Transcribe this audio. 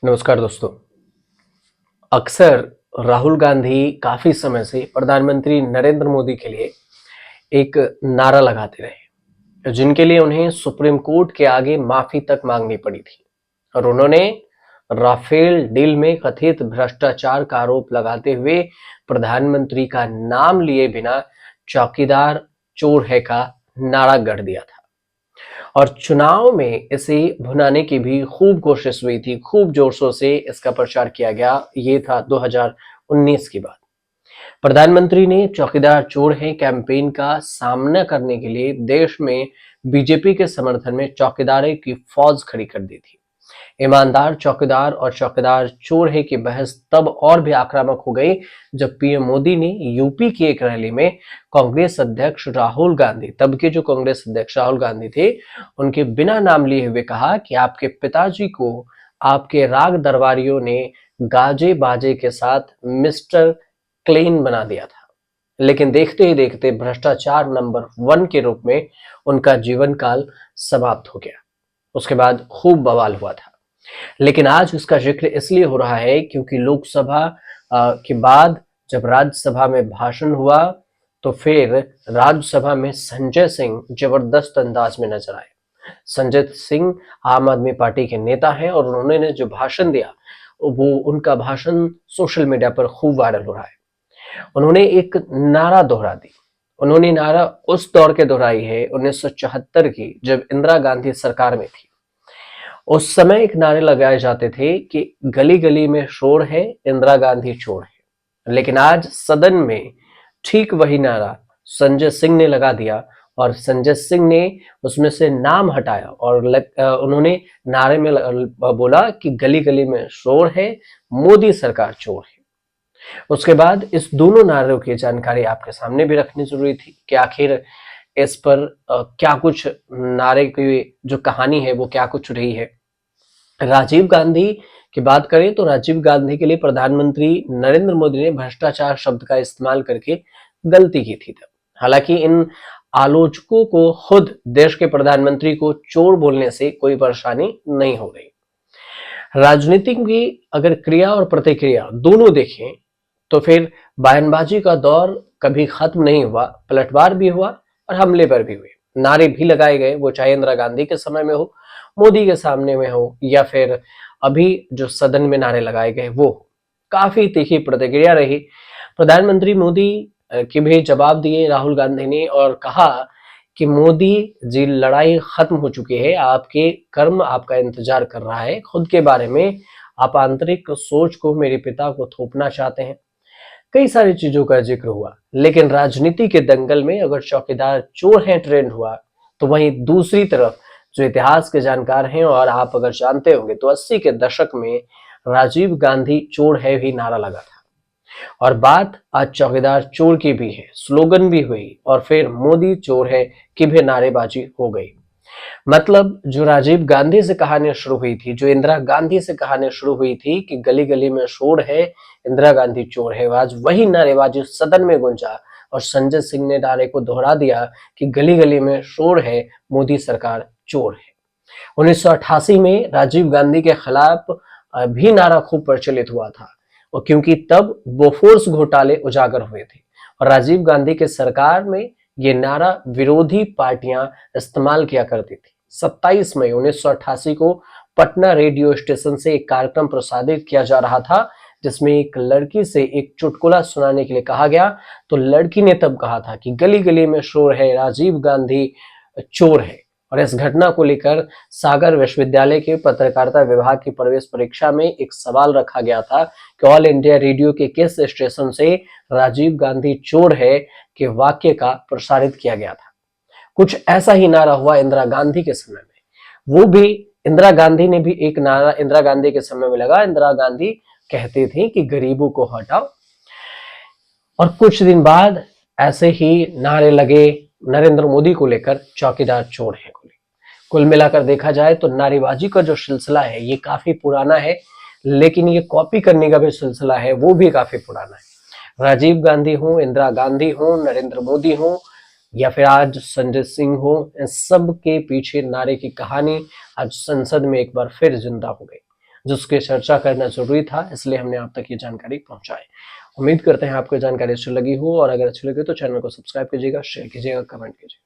नमस्कार दोस्तों। अक्सर राहुल गांधी काफी समय से प्रधानमंत्री नरेंद्र मोदी के लिए एक नारा लगाते रहे, जिनके लिए उन्हें सुप्रीम कोर्ट के आगे माफी तक मांगनी पड़ी थी। और उन्होंने राफेल डील में कथित भ्रष्टाचार का आरोप लगाते हुए प्रधानमंत्री का नाम लिए बिना चौकीदार चोर है का नारा गढ़ दिया था। और चुनाव में इसे भुनाने की भी खूब कोशिश हुई थी, खूब जोर शोर से इसका प्रचार किया गया। ये था 2019 की बात। प्रधानमंत्री ने चौकीदार चोर हैं कैंपेन का सामना करने के लिए देश में बीजेपी के समर्थन में चौकीदारों की फौज खड़ी कर दी थी। ईमानदार चौकीदार और चौकीदार चोर है की बहस तब और भी आक्रामक हो गई जब पीएम मोदी ने यूपी की एक रैली में कांग्रेस अध्यक्ष राहुल गांधी, तब के जो कांग्रेस अध्यक्ष राहुल गांधी थे, उनके बिना नाम लिए हुए कहा कि आपके पिताजी को आपके राग दरबारियों ने गाजे बाजे के साथ मिस्टर क्लीन बना दिया था। लेकिन देखते ही देखते भ्रष्टाचार नंबर 1 के रूप में उनका जीवन काल समाप्त हो गया। उसके बाद खूब बवाल हुआ था। लेकिन आज उसका जिक्र इसलिए हो रहा है क्योंकि लोकसभा के बाद जब राज्यसभा में भाषण हुआ तो फिर राज्यसभा में संजय सिंह जबरदस्त अंदाज में नजर आए। संजय सिंह आम आदमी पार्टी के नेता हैं और उन्होंने जो भाषण दिया वो उनका भाषण सोशल मीडिया पर खूब वायरल हो रहा है। उन्होंने एक नारा दोहरा दी। उन्होंने नारा उस दौर के दोहराई है 1974 की, जब इंदिरा गांधी सरकार में थी। उस समय एक नारे लगाए जाते थे कि गली गली में शोर है, इंदिरा गांधी चोर है। लेकिन आज सदन में ठीक वही नारा संजय सिंह ने लगा दिया और संजय सिंह ने उसमें से नाम हटाया और उन्होंने नारे में बोला कि गली गली में शोर है, मोदी सरकार चोर है। उसके बाद इस दोनों नारों की जानकारी आपके सामने भी रखनी जरूरी थी कि आखिर इस पर क्या कुछ नारे की जो कहानी है वो क्या कुछ रही है। राजीव गांधी की बात करें तो राजीव गांधी के लिए प्रधानमंत्री नरेंद्र मोदी ने भ्रष्टाचार शब्द का इस्तेमाल करके गलती की थी तब। हालांकि इन आलोचकों को खुद देश के प्रधानमंत्री को चोर बोलने से कोई परेशानी नहीं हो रही। राजनीति की अगर क्रिया और प्रतिक्रिया दोनों देखें तो फिर बयानबाजी का दौर कभी खत्म नहीं हुआ। पलटवार भी हुआ और हमले पर भी हुए, नारे भी लगाए गए, वो चाहे इंदिरा गांधी के समय में हो, मोदी के सामने में हो, या फिर अभी जो सदन में नारे लगाए गए वो। काफी तीखी प्रतिक्रिया रही। प्रधानमंत्री मोदी के भी जवाब दिए राहुल गांधी ने और कहा कि मोदी जी लड़ाई खत्म हो चुकी है, आपके कर्म आपका इंतजार कर रहा है। खुद के बारे में आप आंतरिक सोच को मेरे पिता को थोपना चाहते हैं। कई सारी चीजों का जिक्र हुआ। लेकिन राजनीति के दंगल में अगर चौकीदार चोर हैं ट्रेंड हुआ, तो वहीं दूसरी तरफ जो इतिहास के जानकार हैं और आप अगर जानते होंगे तो 80 के दशक में राजीव गांधी चोर है भी नारा लगा था। और बात आज चौकीदार चोर की भी है, स्लोगन भी हुई और फिर मोदी चोर है की भी नारेबाजी हो गई। मतलब जो राजीव गांधी से कहानी शुरू हुई थी, जो इंदिरा गांधी से कहानी शुरू हुई थी कि गली गली में शोर है, इंदिरा गांधी चोर है, आज वही नारेबाजी सदन में गूंजा और संजय सिंह ने नारे को दोहरा दिया कि गली गली में शोर है, मोदी सरकार चोर है। 1988 में राजीव गांधी के खिलाफ भी नारा खूब प्रचलित हुआ था, और क्योंकि तब बोफोर्स घोटाले उजागर हुए थे और राजीव गांधी के सरकार में ये नारा विरोधी पार्टियां इस्तेमाल किया करती थी। 27 मई 1988 को पटना रेडियो स्टेशन से एक कार्यक्रम प्रसारित किया जा रहा था जिसमें एक लड़की से एक चुटकुला सुनाने के लिए कहा गया। तो लड़की ने तब कहा था कि गली गली में शोर है, राजीव गांधी चोर है। और इस घटना को लेकर सागर विश्वविद्यालय के पत्रकारिता विभाग की प्रवेश परीक्षा में एक सवाल रखा गया था कि ऑल इंडिया रेडियो के किस स्टेशन से राजीव गांधी चोर है के वाक्य का प्रसारित किया गया था। कुछ ऐसा ही नारा हुआ इंदिरा गांधी के समय में। वो भी इंदिरा गांधी ने भी एक नारा इंदिरा गांधी के समय में लगा। इंदिरा गांधी कहती थी कि गरीबों को हटाओ, और कुछ दिन बाद ऐसे ही नारे लगे नरेंद्र मोदी को लेकर, चौकीदार चोर है को लेकर। कुल मिलाकर देखा जाए तो नारेबाजी का जो सिलसिला है ये काफी पुराना है, लेकिन ये कॉपी करने का भी सिलसिला है वो भी काफी पुराना है। राजीव गांधी हो, इंदिरा गांधी हो, नरेंद्र मोदी हो, या फिर आज संजय सिंह हो, इन सब के पीछे नारे की कहानी आज संसद में एक बार फिर जिंदा हो गई। जिसकी चर्चा करना जरूरी था, इसलिए हमने आप तक ये जानकारी पहुंचाई। उम्मीद करते हैं आपको जानकारी अच्छी लगी हो, और अगर अच्छी लगी तो चैनल को सब्सक्राइब कीजिएगा, शेयर कीजिएगा, कमेंट कीजिएगा।